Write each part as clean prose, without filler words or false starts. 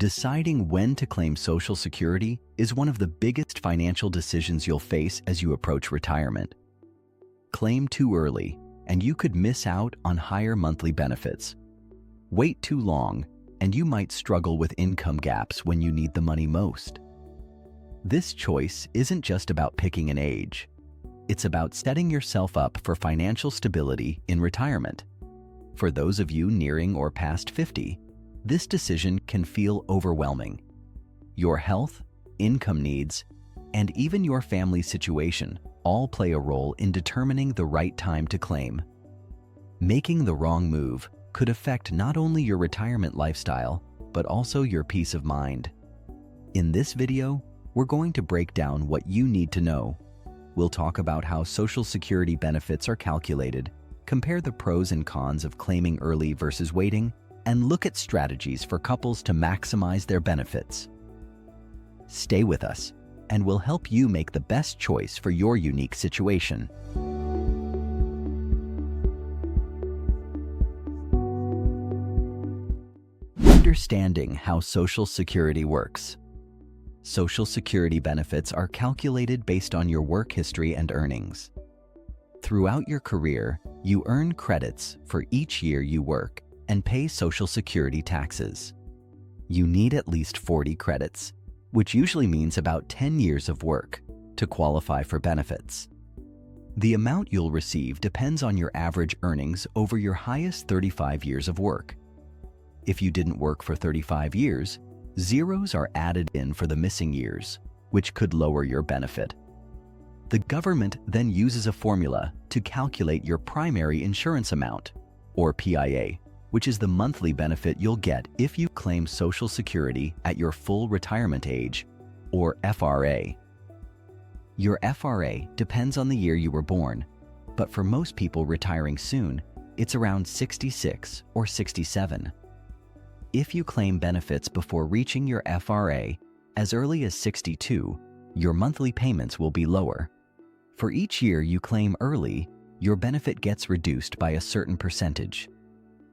Deciding when to claim Social Security is one of the biggest financial decisions you'll face as you approach retirement. Claim too early, and you could miss out on higher monthly benefits. Wait too long, and you might struggle with income gaps when you need the money most. This choice isn't just about picking an age. It's about setting yourself up for financial stability in retirement. For those of you nearing or past 50, this decision can feel overwhelming. Your health, income needs, and even your family situation all play a role in determining the right time to claim. Making the wrong move could affect not only your retirement lifestyle, but also your peace of mind. In this video, we're going to break down what you need to know. We'll talk about how Social Security benefits are calculated, compare the pros and cons of claiming early versus waiting, and look at strategies for couples to maximize their benefits. Stay with us, and we'll help you make the best choice for your unique situation. Understanding how Social Security works. Social Security benefits are calculated based on your work history and earnings. Throughout your career, you earn credits for each year you work and pay Social Security taxes. You need at least 40 credits, which usually means about 10 years of work, to qualify for benefits. The amount you'll receive depends on your average earnings over your highest 35 years of work. If you didn't work for 35 years, zeros are added in for the missing years, which could lower your benefit. The government then uses a formula to calculate your primary insurance amount, or PIA, which is the monthly benefit you'll get if you claim Social Security at your full retirement age, or FRA. Your FRA depends on the year you were born, but for most people retiring soon, it's around 66 or 67. If you claim benefits before reaching your FRA as early as 62, your monthly payments will be lower. For each year you claim early, your benefit gets reduced by a certain percentage.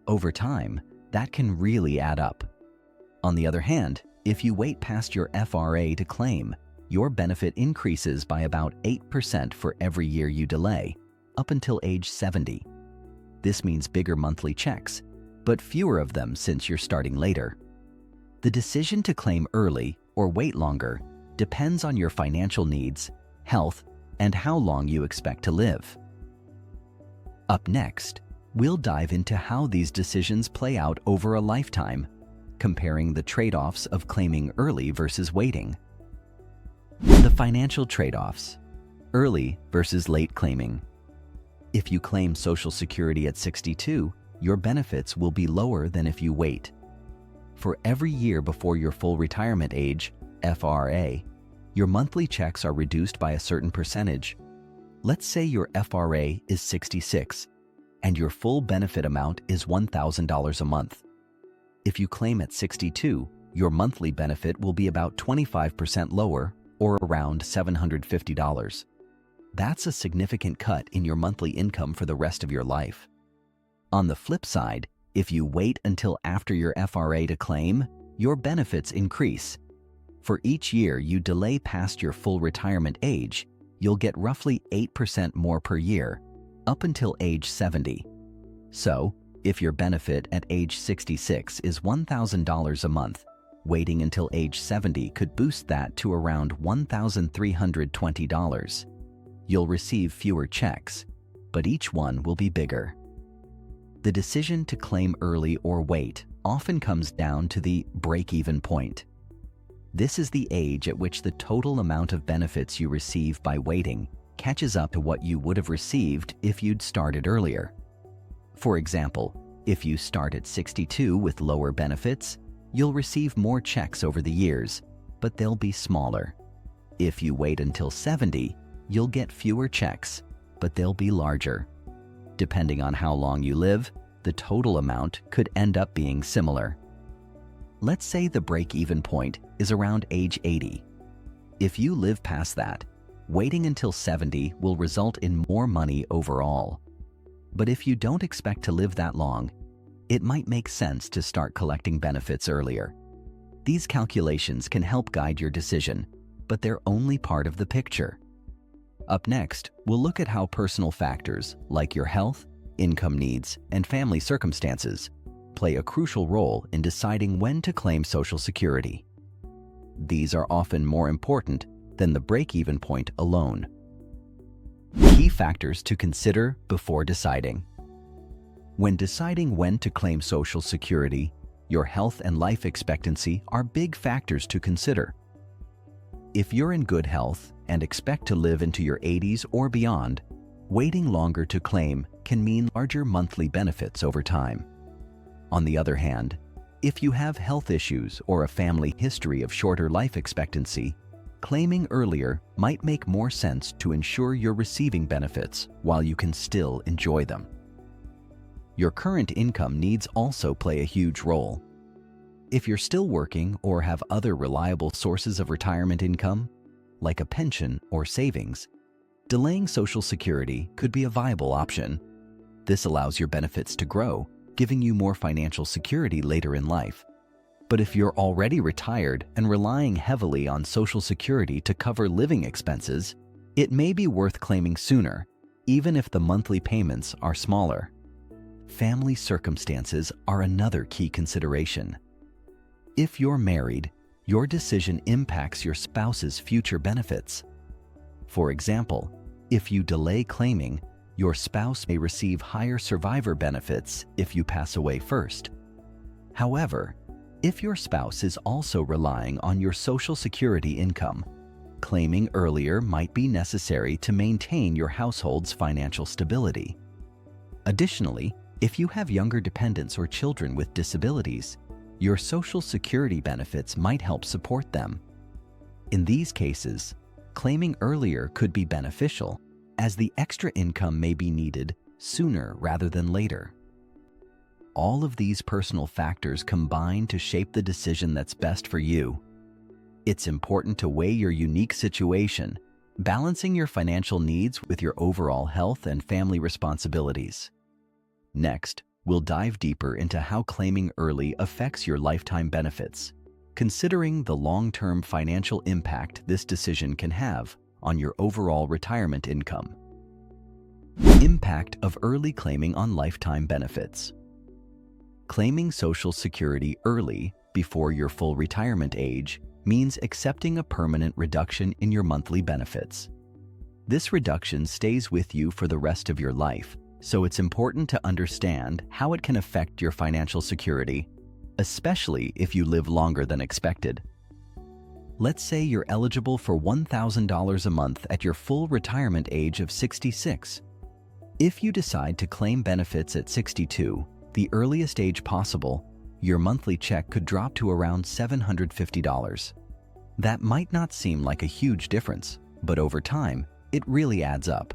Over time, that can really add up. On the other hand, if you wait past your FRA to claim, your benefit increases by about 8% for every year you delay, up until age 70. This means bigger monthly checks, but fewer of them since you're starting later. The decision to claim early or wait longer depends on your financial needs, health, and how long you expect to live. Up next, we'll dive into how these decisions play out over a lifetime, comparing the trade-offs of claiming early versus waiting. The financial trade-offs: early versus late claiming. If you claim Social Security at 62, your benefits will be lower than if you wait. For every year before your full retirement age, FRA, your monthly checks are reduced by a certain percentage. Let's say your FRA is 66, and your full benefit amount is $1,000 a month. If you claim at 62, your monthly benefit will be about 25% lower, or around $750. That's a significant cut in your monthly income for the rest of your life. On the flip side, if you wait until after your FRA to claim, your benefits increase. For each year you delay past your full retirement age, you'll get roughly 8% more per year, up until age 70. So, if your benefit at age 66 is $1,000 a month, waiting until age 70 could boost that to around $1,320. You'll receive fewer checks, but each one will be bigger. The decision to claim early or wait often comes down to the break-even point. This is the age at which the total amount of benefits you receive by waiting catches up to what you would have received if you'd started earlier. For example, if you start at 62 with lower benefits, you'll receive more checks over the years, but they'll be smaller. If you wait until 70, you'll get fewer checks, but they'll be larger. Depending on how long you live, the total amount could end up being similar. Let's say the break-even point is around age 80. If you live past that, waiting until 70 will result in more money overall. But if you don't expect to live that long, it might make sense to start collecting benefits earlier. These calculations can help guide your decision, but they're only part of the picture. Up next, we'll look at how personal factors like your health, income needs, and family circumstances play a crucial role in deciding when to claim Social Security. These are often more important than the break-even point alone. Key factors to consider before deciding. When deciding when to claim Social Security, your health and life expectancy are big factors to consider. If you're in good health and expect to live into your 80s or beyond, waiting longer to claim can mean larger monthly benefits over time. On the other hand, if you have health issues or a family history of shorter life expectancy, claiming earlier might make more sense to ensure you're receiving benefits while you can still enjoy them. Your current income needs also play a huge role. If you're still working or have other reliable sources of retirement income, like a pension or savings, delaying Social Security could be a viable option. This allows your benefits to grow, giving you more financial security later in life. But if you're already retired and relying heavily on Social Security to cover living expenses, it may be worth claiming sooner, even if the monthly payments are smaller. Family circumstances are another key consideration. If you're married, your decision impacts your spouse's future benefits. For example, if you delay claiming, your spouse may receive higher survivor benefits if you pass away first. However, if your spouse is also relying on your Social Security income, claiming earlier might be necessary to maintain your household's financial stability. Additionally, if you have younger dependents or children with disabilities, your Social Security benefits might help support them. In these cases, claiming earlier could be beneficial, as the extra income may be needed sooner rather than later. All of these personal factors combine to shape the decision that's best for you. It's important to weigh your unique situation, balancing your financial needs with your overall health and family responsibilities. Next, we'll dive deeper into how claiming early affects your lifetime benefits, considering the long-term financial impact this decision can have on your overall retirement income. Impact of early claiming on lifetime benefits. Claiming Social Security early, before your full retirement age, means accepting a permanent reduction in your monthly benefits. This reduction stays with you for the rest of your life, so it's important to understand how it can affect your financial security, especially if you live longer than expected. Let's say you're eligible for $1,000 a month at your full retirement age of 66. If you decide to claim benefits at 62, the earliest age possible, your monthly check could drop to around $750. That might not seem like a huge difference, but over time, it really adds up.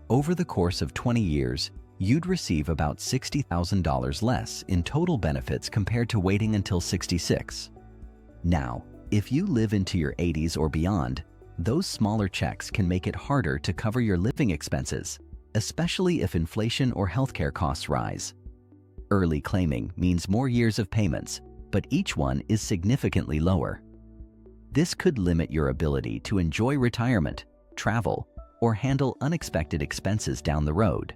Over the course of 20 years, you'd receive about $60,000 less in total benefits compared to waiting until 66. Now, if you live into your 80s or beyond, those smaller checks can make it harder to cover your living expenses, especially if inflation or healthcare costs rise. Early claiming means more years of payments, but each one is significantly lower. This could limit your ability to enjoy retirement, travel, or handle unexpected expenses down the road.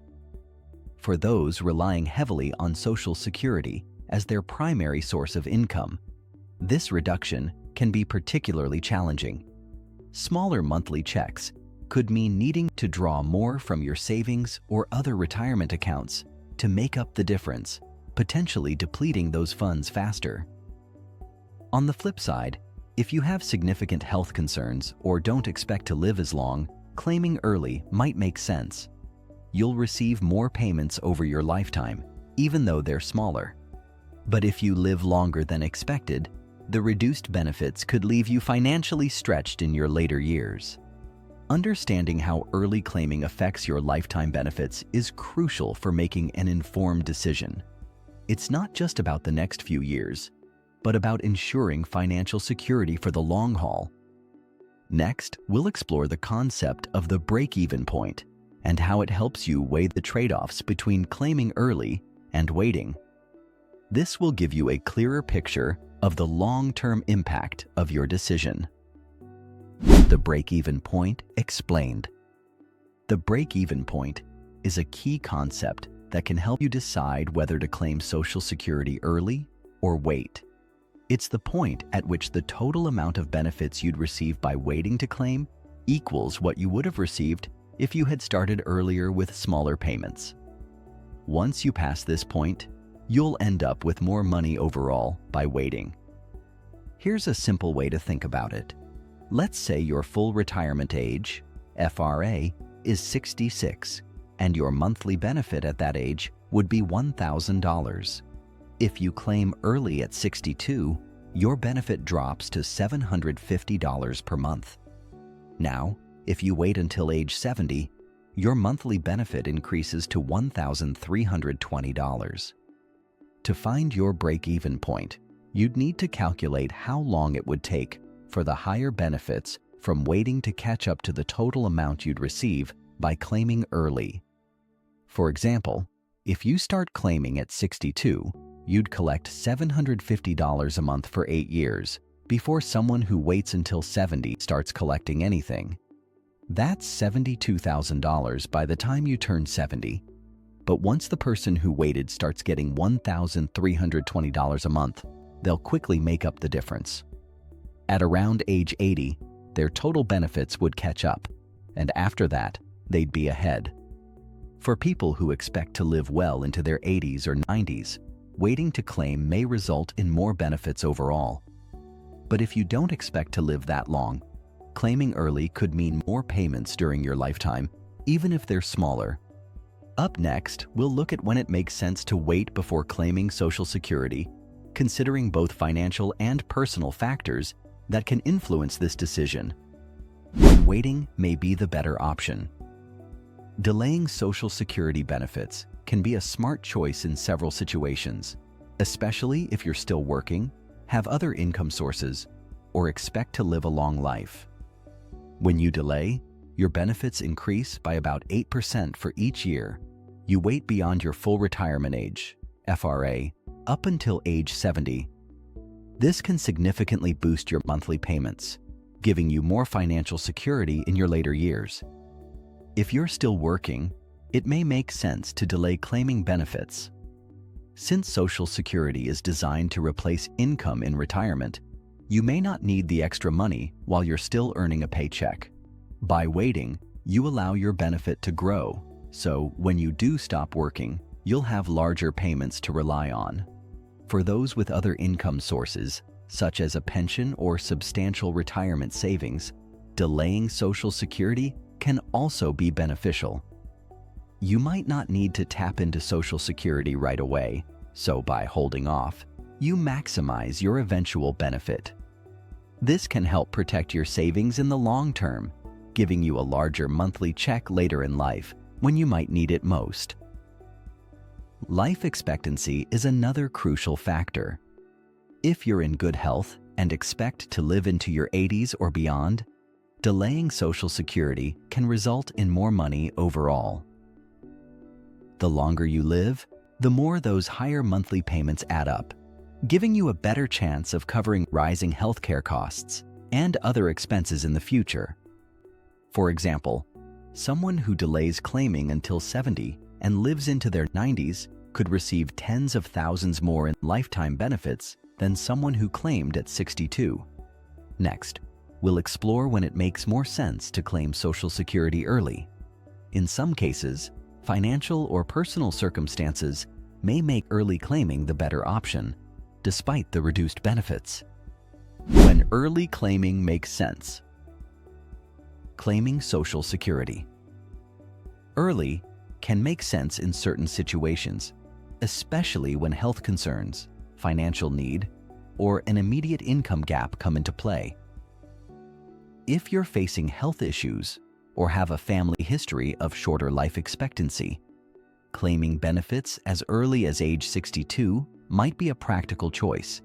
For those relying heavily on Social Security as their primary source of income, this reduction can be particularly challenging. Smaller monthly checks could mean needing to draw more from your savings or other retirement accounts to make up the difference, potentially depleting those funds faster. On the flip side, if you have significant health concerns or don't expect to live as long, claiming early might make sense. You'll receive more payments over your lifetime, even though they're smaller. But if you live longer than expected, the reduced benefits could leave you financially stretched in your later years. Understanding how early claiming affects your lifetime benefits is crucial for making an informed decision. It's not just about the next few years, but about ensuring financial security for the long haul. Next, we'll explore the concept of the break-even point and how it helps you weigh the trade-offs between claiming early and waiting. This will give you a clearer picture of the long-term impact of your decision. The break-even point explained. The break-even point is a key concept that can help you decide whether to claim Social Security early or wait. It's the point at which the total amount of benefits you'd receive by waiting to claim equals what you would have received if you had started earlier with smaller payments. Once you pass this point, you'll end up with more money overall by waiting. Here's a simple way to think about it. Let's say your full retirement age, FRA, is 66, and your monthly benefit at that age would be $1,000. If you claim early at 62, your benefit drops to $750 per month. Now, if you wait until age 70, your monthly benefit increases to $1,320. To find your break-even point, you'd need to calculate how long it would take for the higher benefits from waiting to catch up to the total amount you'd receive by claiming early. For example, if you start claiming at 62, you'd collect $750 a month for 8 years before someone who waits until 70 starts collecting anything. That's $72,000 by the time you turn 70. But once the person who waited starts getting $1,320 a month, they'll quickly make up the difference. At around age 80, their total benefits would catch up, and after that, they'd be ahead. For people who expect to live well into their 80s or 90s, waiting to claim may result in more benefits overall. But if you don't expect to live that long, claiming early could mean more payments during your lifetime, even if they're smaller. Up next, we'll look at when it makes sense to wait before claiming Social Security, considering both financial and personal factors that can influence this decision. When waiting may be the better option. Delaying Social Security benefits can be a smart choice in several situations, especially if you're still working, have other income sources, or expect to live a long life. When you delay, your benefits increase by about 8% for each year. You wait beyond your full retirement age, FRA, up until age 70. This can significantly boost your monthly payments, giving you more financial security in your later years. If you're still working, it may make sense to delay claiming benefits. Since Social Security is designed to replace income in retirement, you may not need the extra money while you're still earning a paycheck. By waiting, you allow your benefit to grow, so when you do stop working, you'll have larger payments to rely on. For those with other income sources, such as a pension or substantial retirement savings, delaying Social Security can also be beneficial. You might not need to tap into Social Security right away, so by holding off, you maximize your eventual benefit. This can help protect your savings in the long term, giving you a larger monthly check later in life when you might need it most. Life expectancy is another crucial factor. If you're in good health and expect to live into your 80s or beyond, delaying Social Security can result in more money overall. The longer you live, the more those higher monthly payments add up, giving you a better chance of covering rising healthcare costs and other expenses in the future. For example, someone who delays claiming until 70 and lives into their 90s could receive tens of thousands more in lifetime benefits than someone who claimed at 62. Next, we'll explore when it makes more sense to claim Social Security early. In some cases, financial or personal circumstances may make early claiming the better option, despite the reduced benefits. When early claiming makes sense. Claiming Social Security. Early can make sense in certain situations, especially when health concerns, financial need, or an immediate income gap come into play. If you're facing health issues or have a family history of shorter life expectancy, claiming benefits as early as age 62 might be a practical choice.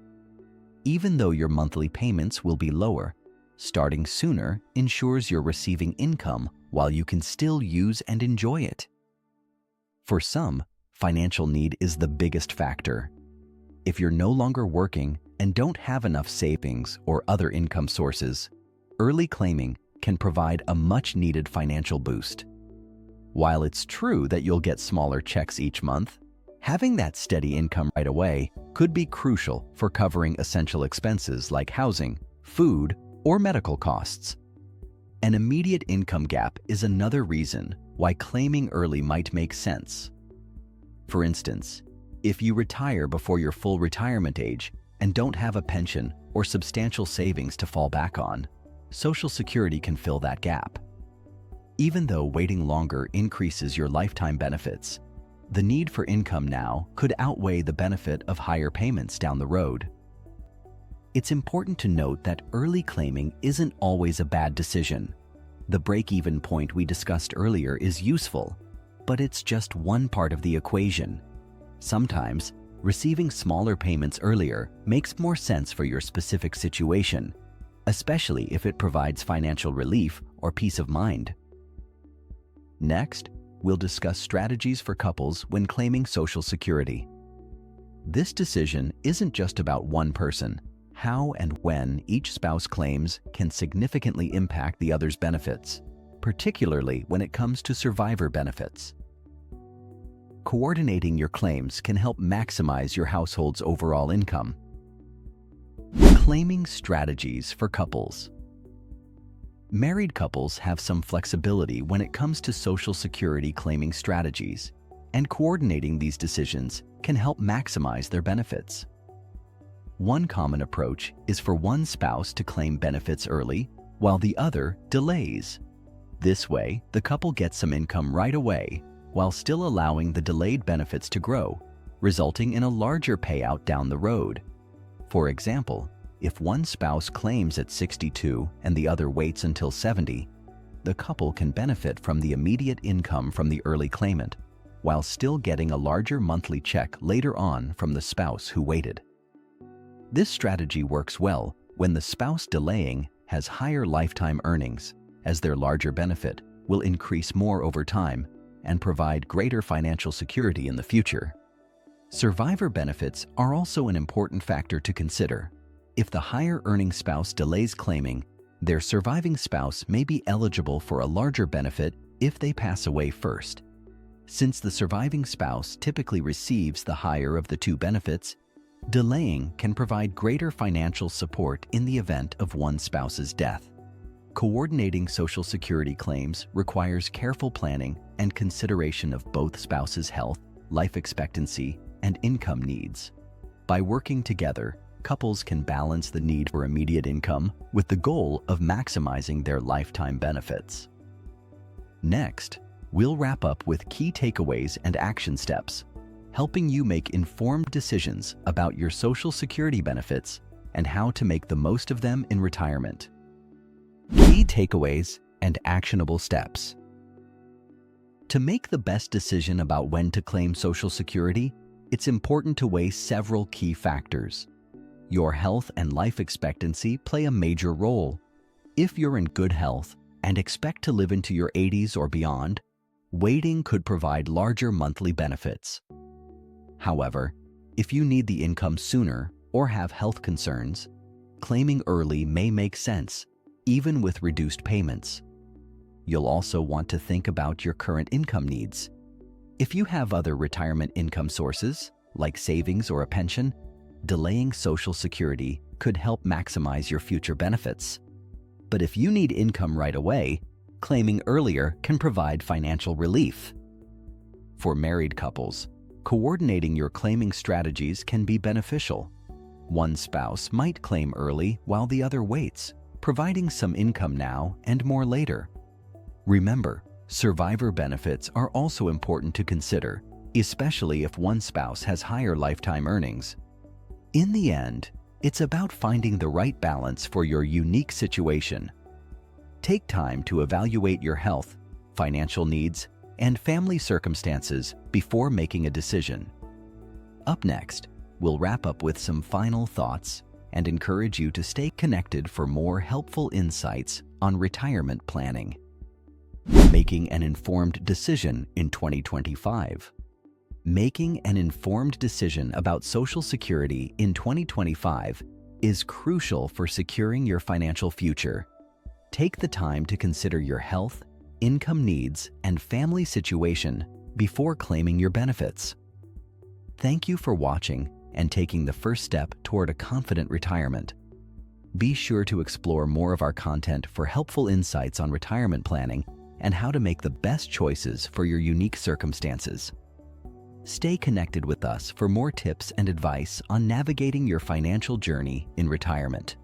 Even though your monthly payments will be lower, starting sooner ensures you're receiving income while you can still use and enjoy it. For some, financial need is the biggest factor. If you're no longer working and don't have enough savings or other income sources, early claiming can provide a much-needed financial boost. While it's true that you'll get smaller checks each month, having that steady income right away could be crucial for covering essential expenses like housing, food, or medical costs. An immediate income gap is another reason why claiming early might make sense. For instance, if you retire before your full retirement age and don't have a pension or substantial savings to fall back on, Social Security can fill that gap. Even though waiting longer increases your lifetime benefits, the need for income now could outweigh the benefit of higher payments down the road. It's important to note that early claiming isn't always a bad decision. The break-even point we discussed earlier is useful, but it's just one part of the equation. Sometimes, receiving smaller payments earlier makes more sense for your specific situation, especially if it provides financial relief or peace of mind. Next, we'll discuss strategies for couples when claiming Social Security. This decision isn't just about one person. How and when each spouse claims can significantly impact the other's benefits, particularly when it comes to survivor benefits. Coordinating your claims can help maximize your household's overall income. Claiming strategies for couples. Married couples have some flexibility when it comes to Social Security claiming strategies, and coordinating these decisions can help maximize their benefits. One common approach is for one spouse to claim benefits early while the other delays. This way, the couple gets some income right away while still allowing the delayed benefits to grow, resulting in a larger payout down the road. For example, if one spouse claims at 62 and the other waits until 70, the couple can benefit from the immediate income from the early claimant, while still getting a larger monthly check later on from the spouse who waited. This strategy works well when the spouse delaying has higher lifetime earnings, as their larger benefit will increase more over time and provide greater financial security in the future. Survivor benefits are also an important factor to consider. If the higher earning spouse delays claiming, their surviving spouse may be eligible for a larger benefit if they pass away first. Since the surviving spouse typically receives the higher of the two benefits, delaying can provide greater financial support in the event of one spouse's death. Coordinating Social Security claims requires careful planning and consideration of both spouses' health, life expectancy, and income needs. By working together, couples can balance the need for immediate income with the goal of maximizing their lifetime benefits. Next, we'll wrap up with key takeaways and action steps, helping you make informed decisions about your Social Security benefits and how to make the most of them in retirement. Key takeaways and actionable steps. To make the best decision about when to claim Social Security, it's important to weigh several key factors. Your health and life expectancy play a major role. If you're in good health and expect to live into your 80s or beyond, waiting could provide larger monthly benefits. However, if you need the income sooner or have health concerns, claiming early may make sense, even with reduced payments. You'll also want to think about your current income needs. If you have other retirement income sources, like savings or a pension, delaying Social Security could help maximize your future benefits. But if you need income right away, claiming earlier can provide financial relief. For married couples, coordinating your claiming strategies can be beneficial. One spouse might claim early while the other waits, providing some income now and more later. Remember, survivor benefits are also important to consider, especially if one spouse has higher lifetime earnings. In the end, it's about finding the right balance for your unique situation. Take time to evaluate your health, financial needs, and family circumstances before making a decision. Up next, we'll wrap up with some final thoughts and encourage you to stay connected for more helpful insights on retirement planning. Making an informed decision in 2025. Making an informed decision about Social Security in 2025 is crucial for securing your financial future. Take the time to consider your health, income needs, and family situation before claiming your benefits. Thank you for watching and taking the first step toward a confident retirement. Be sure to explore more of our content for helpful insights on retirement planning and how to make the best choices for your unique circumstances. Stay connected with us for more tips and advice on navigating your financial journey in retirement.